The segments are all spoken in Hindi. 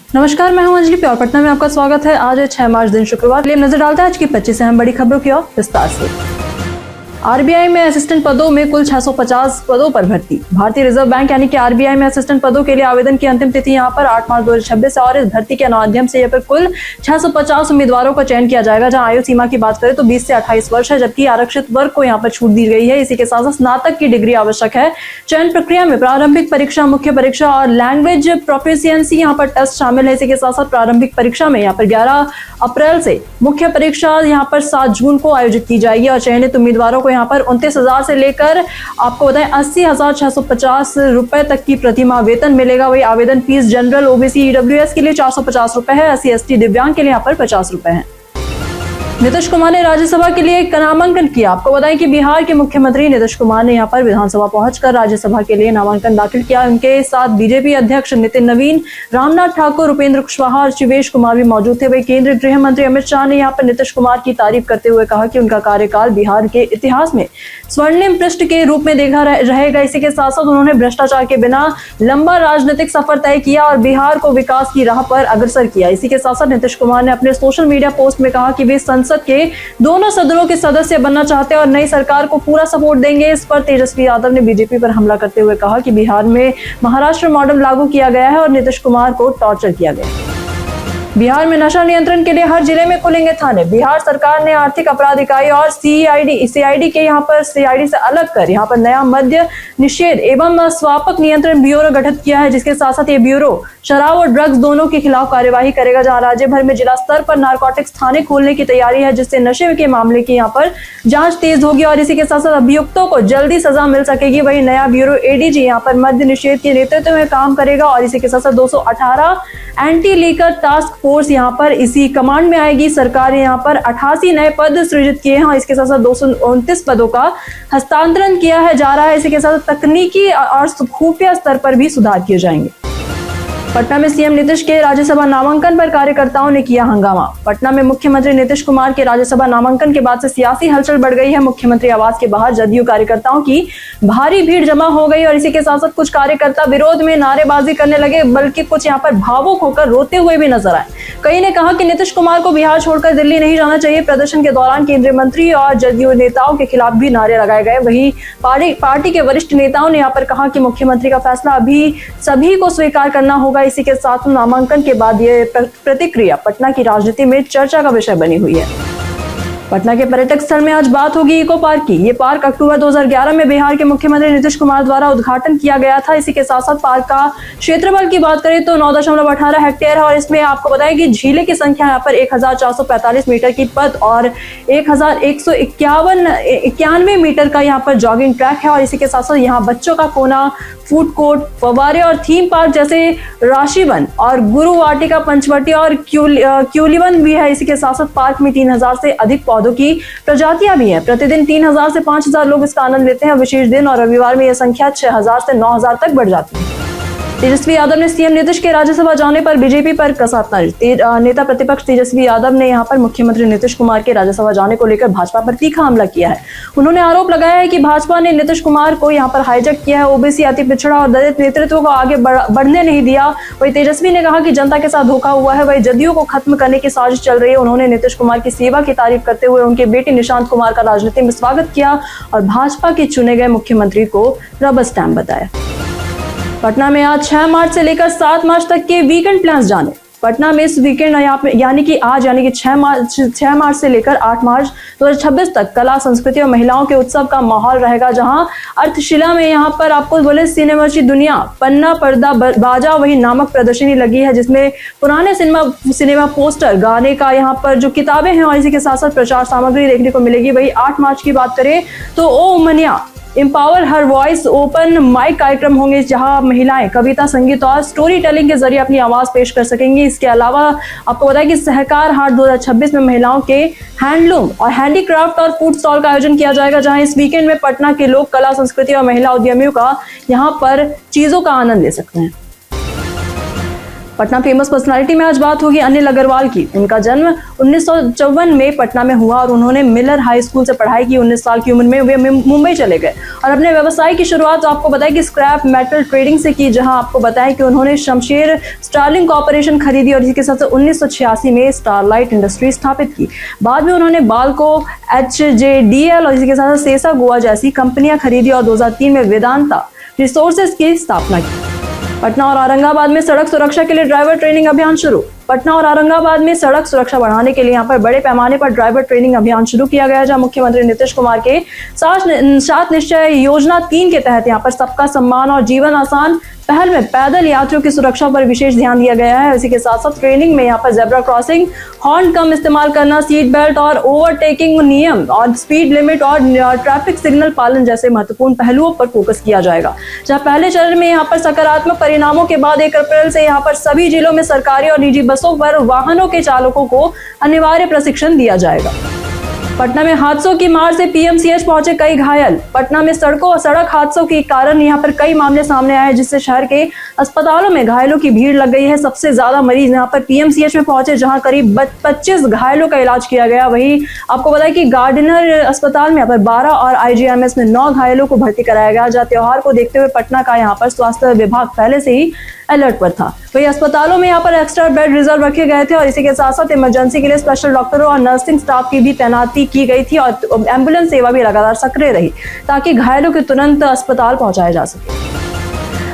नमस्कार, मैं हूं अंजलि। प्योर पटना में आपका स्वागत है। आज है 6 मार्च दिन शुक्रवार। नजर डालते हैं आज की 25 अहम बड़ी खबरों की ओर विस्तार से। आरबीआई में असिस्टेंट पदों में कुल 650 पदों पर भर्ती। भारतीय रिजर्व बैंक यानी कि आरबीआई में असिस्टेंट पदों के लिए आवेदन की अंतिम तिथि यहां पर 8 मार्च 2026 है और इस भर्ती के माध्यम से यहां पर कुल 650 उम्मीदवारों का चयन किया जाएगा। जहां आयु सीमा की बात करें तो 20 से 28 वर्ष है, जबकि आरक्षित वर्ग को यहां पर छूट दी गई है। इसी के साथ स्नातक की डिग्री आवश्यक है। चयन प्रक्रिया में प्रारंभिक परीक्षा, मुख्य परीक्षा और लैंग्वेज प्रोफिशिएंसी यहाँ पर टेस्ट शामिल है। इसी के साथ साथ प्रारंभिक परीक्षा में यहाँ पर 11 अप्रैल से, मुख्य परीक्षा यहाँ पर 7 जून को आयोजित की जाएगी और चयनित उम्मीदवारों को यहाँ पर 29,000 से लेकर आपको बताएं 80,650 रुपए तक की प्रतिमाह वेतन मिलेगा। वही आवेदन फीस जनरल, ओबीसी, ईडब्ल्यूएस के लिए 450 रुपए है। एससी एसटी दिव्यांग के लिए यहाँ पर 50 रुपए है। नीतीश कुमार ने राज्यसभा के लिए नामांकन किया। आपको बताएं कि बिहार के मुख्यमंत्री नीतीश कुमार ने यहां पर विधानसभा पहुंचकर राज्यसभा के लिए नामांकन दाखिल किया। उनके साथ बीजेपी अध्यक्ष नितिन नवीन, रामनाथ ठाकुर, उपेंद्र कुशवाहा और शिवेश कुमार भी मौजूद थे। वही केंद्रीय गृह मंत्री अमित शाह ने यहां पर नीतीश कुमार की तारीफ करते हुए कहा कि उनका कार्यकाल बिहार के इतिहास में स्वर्णिम पृष्ठ के रूप में देखा रहेगा। इसी के साथ साथ उन्होंने भ्रष्टाचार के बिना लंबा राजनीतिक सफर तय किया और बिहार को विकास की राह पर अग्रसर किया। इसी के साथ साथ नीतीश कुमार ने अपने सोशल मीडिया पोस्ट में कहा कि वे संसद के दोनों सदनों के सदस्य बनना चाहते हैं और नई सरकार को पूरा सपोर्ट देंगे। इस पर तेजस्वी यादव ने बीजेपी पर हमला करते हुए कहा कि बिहार में महाराष्ट्र मॉडल लागू किया गया है और नीतीश कुमार को टॉर्चर किया गया है। बिहार में नशा नियंत्रण के लिए हर जिले में खुलेंगे थाने। बिहार सरकार ने आर्थिक अपराध इकाई और सीआईडी के यहाँ पर सीआईडी से अलग कर यहाँ पर नया मद्य निषेध एवं स्वापक नियंत्रण ब्यूरो गठित किया है, जिसके साथ साथ ये ब्यूरो शराब और ड्रग्स दोनों के खिलाफ कार्यवाही करेगा। जहां राज्य भर में जिला स्तर पर नारकोटिक्स थाने खोलने की तैयारी है, जिससे नशे के मामले की यहाँ पर जांच तेज होगी और इसी के साथ साथ अभियुक्तों को जल्दी सजा मिल सकेगी। वही नया ब्यूरो एडीजी यहाँ पर मद्य निषेध के नेतृत्व में काम करेगा और इसी के साथ साथ 218 एंटी लीकर टास्क फोर्स यहाँ पर इसी कमांड में आएगी। सरकार ने यहाँ पर 88 नए पद सृजित किए हैं। इसके साथ साथ 229 पदों का हस्तांतरण किया जा रहा है। इसी के साथ तकनीकी और खुफिया स्तर पर भी सुधार किए जाएंगे। पटना में सीएम नीतीश के राज्यसभा नामांकन पर कार्यकर्ताओं ने किया हंगामा। पटना में मुख्यमंत्री नीतीश कुमार के राज्यसभा नामांकन के बाद से सियासी हलचल बढ़ गई है। मुख्यमंत्री आवास के बाहर जदयू कार्यकर्ताओं की भारी भीड़ जमा हो गई और इसी के साथ साथ कुछ कार्यकर्ता विरोध में नारेबाजी करने लगे, बल्कि कुछ यहाँ पर भावुक होकर रोते हुए भी नजर आए। कई ने कहा कि नीतीश कुमार को बिहार छोड़कर दिल्ली नहीं जाना चाहिए। प्रदर्शन के दौरान केंद्रीय मंत्री और जदयू नेताओं के खिलाफ भी नारे लगाए गए। वहीं पार्टी के वरिष्ठ नेताओं ने यहाँ पर कहा कि मुख्यमंत्री का फैसला अभी सभी को स्वीकार करना होगा। इसी के साथ नामांकन के बाद ये प्रतिक्रिया पटना की राजनीति में चर्चा का विषय बनी हुई है। पटना के पर्यटक स्थल में आज बात होगी इको पार्क की। ये पार्क अक्टूबर 2011 में बिहार के मुख्यमंत्री नीतीश कुमार द्वारा उद्घाटन किया गया था। इसी के साथ साथ पार्क का क्षेत्रफल की बात करें तो 9.18 हेक्टेयर है और इसमें आपको बताएं कि झीलें की संख्या यहाँ पर 1445 मीटर की पथ और 1191 मीटर का यहाँ पर जॉगिंग ट्रैक है और इसी के साथ साथ यहाँ बच्चों का कोना, फूड कोर्ट, फव्वारे और थीम पार्क जैसे राशिवन और गुरु वाटिका, पंचवटी और क्यूलीवन भी है। इसी के साथ साथ पार्क में 3000 से अधिक पौधों की प्रजातियां भी हैं। प्रतिदिन 3000 से 5000 लोग इसका आनंद लेते हैं। विशेष दिन और रविवार में यह संख्या 6000 से 9000 तक बढ़ जाती है। तेजस्वी यादव ने सीएम नीतीश के राज्यसभा जाने पर बीजेपी पर कसा तंज। नेता प्रतिपक्ष तेजस्वी यादव ने यहां पर मुख्यमंत्री नीतीश कुमार के राज्यसभा जाने को लेकर भाजपा पर तीखा हमला किया है। उन्होंने आरोप लगाया है कि भाजपा ने नीतीश कुमार को यहां पर हाईजैक किया है, ओबीसी, अति पिछड़ा और दलित नेतृत्व को आगे बढ़ने नहीं दिया। वही तेजस्वी ने कहा कि जनता के साथ धोखा हुआ है। वही जदयू को खत्म करने की साजिश चल रही है। उन्होंने नीतीश कुमार की सेवा की तारीफ करते हुए उनके बेटे निशांत कुमार का राजनीति में स्वागत किया और भाजपा के चुने गए मुख्यमंत्री को रबर स्टैंप बताया। पटना में आज 6 मार्च से लेकर 7 मार्च तक के वीकेंड प्लान्स जाने। पटना में इस वीकेंड यानी कि 6 मार्च से लेकर 8 मार्च 2026 तक कला, संस्कृति और महिलाओं के उत्सव का माहौल रहेगा। जहां अर्थशिला में यहाँ पर आपको बोले सिनेमाची दुनिया, पन्ना, पर्दा, बाजा वही नामक प्रदर्शनी लगी है, जिसमें पुराने सिनेमा पोस्टर, गाने का यहाँ पर जो किताबें हैं और इसी के साथ साथ प्रचार सामग्री देखने को मिलेगी। वही 8 मार्च की बात करें तो ओ मनिया empower her voice open mic कार्यक्रम होंगे, जहां महिलाएं कविता, संगीत और स्टोरी टेलिंग के जरिए अपनी आवाज पेश कर सकेंगी। इसके अलावा आपको बताया कि सहकार हाट 2026 में महिलाओं के हैंडलूम और हैंडीक्राफ्ट और फूड स्टॉल का आयोजन किया जाएगा, जहां इस वीकेंड में पटना के लोग कला, संस्कृति और महिला उद्यमियों का यहाँ पर चीजों का आनंद ले सकते हैं। पटना फेमस पर्सनालिटी में आज बात होगी अनिल अग्रवाल की। इनका जन्म 1954 में पटना में हुआ और उन्होंने मिलर हाई स्कूल से पढ़ाई की। 19 साल की उम्र में वे मुंबई चले गए और अपने व्यवसाय की शुरुआत आपको बताया कि स्क्रैप मेटल ट्रेडिंग से की, जहां आपको बताया कि उन्होंने शमशेर स्टार्लिंग कॉर्पोरेशन खरीदी और इसी के साथ 1986 में स्टारलाइट इंडस्ट्री स्थापित की। बाद में उन्होंने बाल्को, HJDL और इसी के साथ सेसा गोवा जैसी कंपनियां खरीदी और 2003 में वेदांता रिसोर्सेज की स्थापना की। पटना और औरंगाबाद में सड़क सुरक्षा के लिए ड्राइवर ट्रेनिंग अभियान शुरू। पटना और औरंगाबाद में सड़क सुरक्षा बढ़ाने के लिए यहाँ पर बड़े पैमाने पर ड्राइवर ट्रेनिंग अभियान शुरू किया गया है, जहां मुख्यमंत्री नीतीश कुमार के सात निश्चय योजना 3 के तहत यहाँ पर सबका सम्मान और जीवन आसान पहल में पैदल यात्रियों की सुरक्षा पर विशेष ध्यान दिया गया है। इसी के साथ साथ ट्रेनिंग में यहाँ पर जेब्रा क्रॉसिंग, हॉर्न कम इस्तेमाल करना, सीट बेल्ट और ओवरटेकिंग नियम और स्पीड लिमिट और ट्रैफिक सिग्नल पालन जैसे महत्वपूर्ण पहलुओं पर फोकस किया जाएगा। जहाँ पहले चरण में यहाँ पर सकारात्मक परिणामों के बाद 1 अप्रैल से यहाँ पर सभी जिलों में सरकारी और निजी बसों पर वाहनों के चालकों को अनिवार्य प्रशिक्षण दिया जाएगा। पटना में हादसों की मार से पीएमसीएच पहुंचे कई घायल। पटना में सड़क हादसों के कारण यहां पर कई मामले सामने आए, जिससे शहर के अस्पतालों में घायलों की भीड़ लग गई है। सबसे ज्यादा मरीज यहां पर पीएमसीएच में पहुंचे, जहां करीब 25 घायलों का इलाज किया गया। वहीं आपको बताया कि गार्डिनर अस्पताल में यहाँ पर 12 और आईजीएमएस में 9 घायलों को भर्ती कराया गया। जहाँ त्योहार को देखते हुए पटना का यहाँ पर स्वास्थ्य विभाग पहले से ही अलर्ट पर था। वही अस्पतालों में यहाँ पर एक्स्ट्रा बेड रिजर्व रखे गए थे और इसी के साथ साथ इमरजेंसी के लिए स्पेशल डॉक्टरों और नर्सिंग स्टाफ की भी तैनाती की गई थी और एम्बुलेंस सेवा भी लगातार सक्रिय रही ताकि घायलों को तुरंत अस्पताल पहुंचाया जा सके।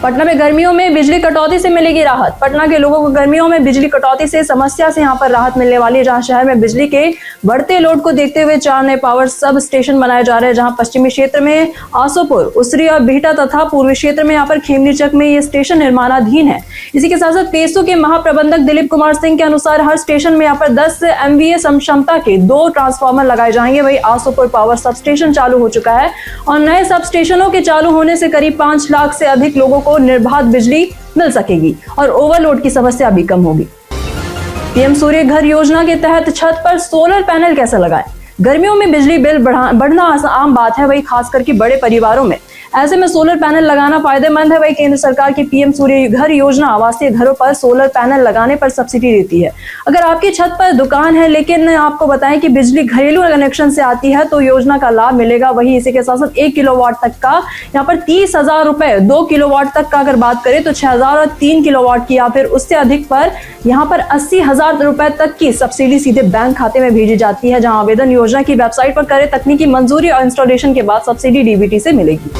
पटना में गर्मियों में बिजली कटौती से मिलेगी राहत। पटना के लोगों को गर्मियों में बिजली कटौती से समस्या से यहाँ पर राहत मिलने वाली है, जहाँ शहर में बिजली के बढ़ते लोड को देखते हुए 4 नए पावर सब स्टेशन बनाए जा रहे हैं। जहाँ पश्चिमी क्षेत्र में आसोपुर, उसरी और बिहटा तथा पूर्वी क्षेत्र में यहाँ पर खेमनीचक में ये स्टेशन निर्माणाधीन है। इसी के साथ साथ पेसो के महाप्रबंधक दिलीप कुमार सिंह के अनुसार हर स्टेशन में यहाँ पर 10 MVA क्षमता के 2 ट्रांसफार्मर लगाए जाएंगे। वही आसोपुर पावर सब स्टेशन चालू हो चुका है और नए सब स्टेशनों के चालू होने से करीब 5 लाख से अधिक लोगों को निर्बाध बिजली मिल सकेगी और ओवरलोड की समस्या भी कम होगी। पीएम सूर्य घर योजना के तहत छत पर सोलर पैनल कैसे लगाएं? गर्मियों में बिजली बिल बढ़ना आम बात है, वही खास करके बड़े परिवारों में। ऐसे में सोलर पैनल लगाना फायदेमंद है। वही केंद्र सरकार की पीएम सूर्य घर योजना आवासीय घरों पर सोलर पैनल लगाने पर सब्सिडी देती है। अगर आपकी छत पर दुकान है लेकिन आपको बताएं कि बिजली घरेलू कनेक्शन से आती है तो योजना का लाभ मिलेगा। वही इसी के साथ साथ 1 किलोवाट तक का यहाँ पर 30,000 रुपए, 2 किलोवाट तक का अगर बात करें तो 6,000 और 3 किलोवाट की या फिर उससे अधिक पर यहाँ पर 80,000 रुपए तक की सब्सिडी सीधे बैंक खाते में भेजी जाती है। जहाँ आवेदन योजना की वेबसाइट पर करें, तकनीकी मंजूरी और इंस्टॉलेशन के बाद सब्सिडी डीबीटी से मिलेगी।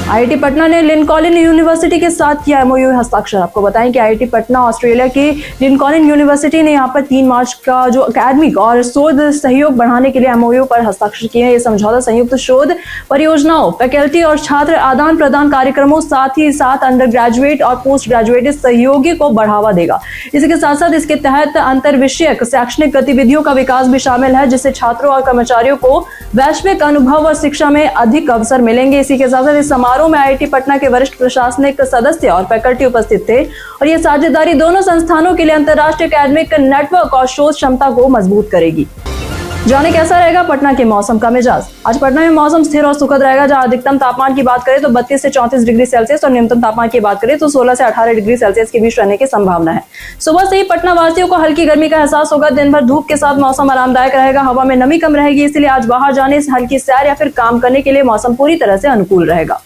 आईआईटी पटना ने लिंकॉलिन यूनिवर्सिटी के साथ किया एमओयू हस्ताक्षर। आपको बताएं कि आईआईटी पटना ऑस्ट्रेलिया की लिंकॉलिन यूनिवर्सिटी ने यहाँ पर 3 मार्च का जो अकादमिक और शोध सहयोग बढ़ाने के लिए एमओयू पर हस्ताक्षर किए हैं। ये समझौता संयुक्त शोध परियोजनाओं, फैकल्टी और छात्र आदान प्रदान कार्यक्रमों, साथ ही साथ अंडर ग्रेजुएट और पोस्ट ग्रेजुएट सहयोगी को बढ़ावा देगा। इसी के साथ साथ इसके तहत अंतर विषयक शैक्षणिक गतिविधियों का विकास भी शामिल है, जिससे छात्रों और कर्मचारियों को वैश्विक अनुभव और शिक्षा में अधिक अवसर मिलेंगे। इसी के साथ साथ इस समारोह में आईआईटी पटना के वरिष्ठ प्रशासनिक सदस्य और फैकल्टी उपस्थित थे और यह साझेदारी दोनों संस्थानों के लिए अंतर्राष्ट्रीय एकेडमिक नेटवर्क और शोध क्षमता को मजबूत करेगी। जाने कैसा रहेगा पटना के मौसम का मिजाज। आज पटना में मौसम स्थिर और सुखद रहेगा, जहां अधिकतम तापमान की बात करें तो 32 से 34 डिग्री सेल्सियस और न्यूनतम तापमान की बात करें तो 16 से 18 डिग्री सेल्सियस के बीच रहने की संभावना है। सुबह से ही पटना वासियों को हल्की गर्मी का एहसास होगा। दिन भर धूप के साथ मौसम आरामदायक रहेगा, हवा में नमी कम रहेगी, इसलिए आज बाहर जाने से हल्की सैर या फिर काम करने के लिए मौसम पूरी तरह से अनुकूल रहेगा।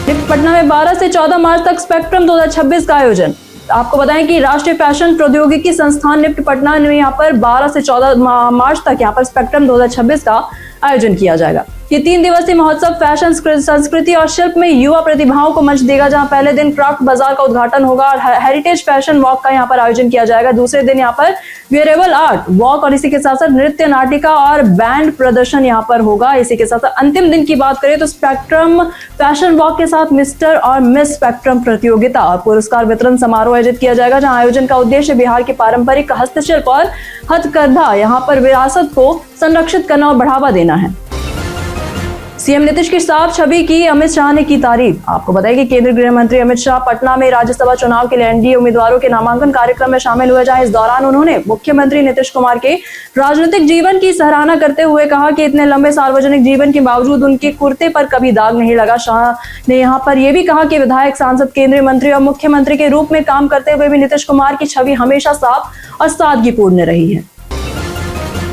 निफ्ट पटना में 12 से 14 मार्च तक स्पेक्ट्रम 2026 का आयोजन। आपको बताएं कि राष्ट्रीय फैशन प्रौद्योगिकी संस्थान निफ्ट पटना ने यहाँ पर 12 से 14 मार्च तक यहाँ पर स्पेक्ट्रम 2026 का आयोजन किया जाएगा। ये 3 दिवसीय महोत्सव फैशन, संस्कृति और शिल्प में युवा प्रतिभाओं को मंच देगा, जहां पहले दिन क्राफ्ट बाजार का उद्घाटन होगा और हेरिटेज फैशन वॉक का यहाँ पर आयोजन किया जाएगा। दूसरे दिन यहाँ पर वेयरेबल आर्ट वॉक और इसी के साथ साथ नृत्य, नाटिका और बैंड प्रदर्शन यहाँ पर होगा। इसी के साथ साथ अंतिम दिन की बात करें तो स्पेक्ट्रम फैशन वॉक के साथ मिस्टर और मिस स्पेक्ट्रम प्रतियोगिता और पुरस्कार वितरण समारोह आयोजित किया जाएगा, जहाँ आयोजन का उद्देश्य बिहार के पारंपरिक हस्तशिल्प और हथकरघा यहाँ पर विरासत को संरक्षित करना और बढ़ावा देना है। सीएम नीतीश की साफ छवि की अमित शाह ने की तारीफ। आपको बताया कि केंद्रीय गृह मंत्री अमित शाह पटना में राज्यसभा चुनाव के लिए एनडीए उम्मीदवारों के नामांकन कार्यक्रम में शामिल हुए, जहां इस दौरान उन्होंने मुख्यमंत्री नीतीश कुमार के राजनीतिक जीवन की सराहना करते हुए कहा कि इतने लंबे सार्वजनिक जीवन के बावजूद उनके कुर्ते पर कभी दाग नहीं लगा। शाह ने यहां पर यह भी कहा कि विधायक, सांसद, केंद्रीय मंत्री और मुख्यमंत्री के रूप में काम करते हुए भी नीतीश कुमार की छवि हमेशा साफ और सादगीपूर्ण रही है।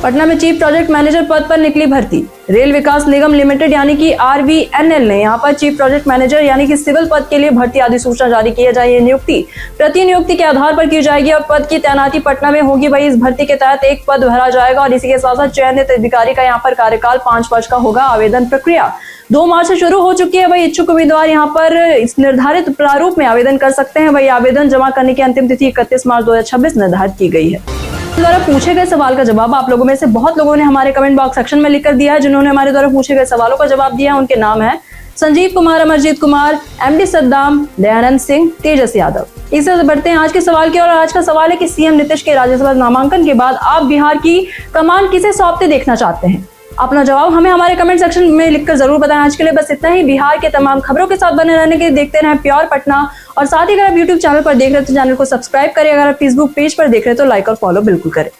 पटना में चीफ प्रोजेक्ट मैनेजर पद पर निकली भर्ती। रेल विकास निगम लिमिटेड यानी कि RVNL ने यहां पर चीफ प्रोजेक्ट मैनेजर यानी कि सिविल पद के लिए भर्ती अधिसूचना जारी की है। ये नियुक्ति प्रति नियुक्ति के आधार पर की जाएगी और पद की तैनाती पटना में होगी। वही इस भर्ती के तहत एक पद भरा जाएगा और इसी के साथ साथ चयनित अधिकारी का यहाँ पर कार्यकाल 5 वर्ष का होगा। आवेदन प्रक्रिया 2 मार्च से शुरू हो चुकी है। वही इच्छुक उम्मीदवार यहाँ पर इस निर्धारित प्रारूप में आवेदन कर सकते हैं। वही आवेदन जमा करने की अंतिम तिथि 31 मार्च 2026 निर्धारित की गई है। द्वारा पूछे गए सवाल का जवाब आप लोगों में से बहुत लोगों ने हमारे कमेंट बॉक्स सेक्शन में लिखकर दिया है। जिन्होंने हमारे द्वारा पूछे गए सवालों का जवाब दिया है उनके नाम है संजीव कुमार, अमरजीत कुमार, MD सद्दाम, दयानंद सिंह, तेजस यादव। इससे बढ़ते हैं आज के सवाल की ओर। आज का सवाल है कि सीएम नीतीश के राज्यसभा नामांकन के बाद आप बिहार की कमान किसे सौंपते देखना चाहते हैं? अपना जवाब हमें हमारे कमेंट सेक्शन में लिखकर जरूर बताएं। आज के लिए बस इतना ही। बिहार के तमाम खबरों के साथ बने रहने के लिए देखते रहें प्योर पटना। और साथ ही अगर आप यूट्यूब चैनल पर देख रहे हैं तो चैनल को सब्सक्राइब करें। अगर आप फेसबुक पेज पर देख रहे हैं तो लाइक और फॉलो बिल्कुल करें।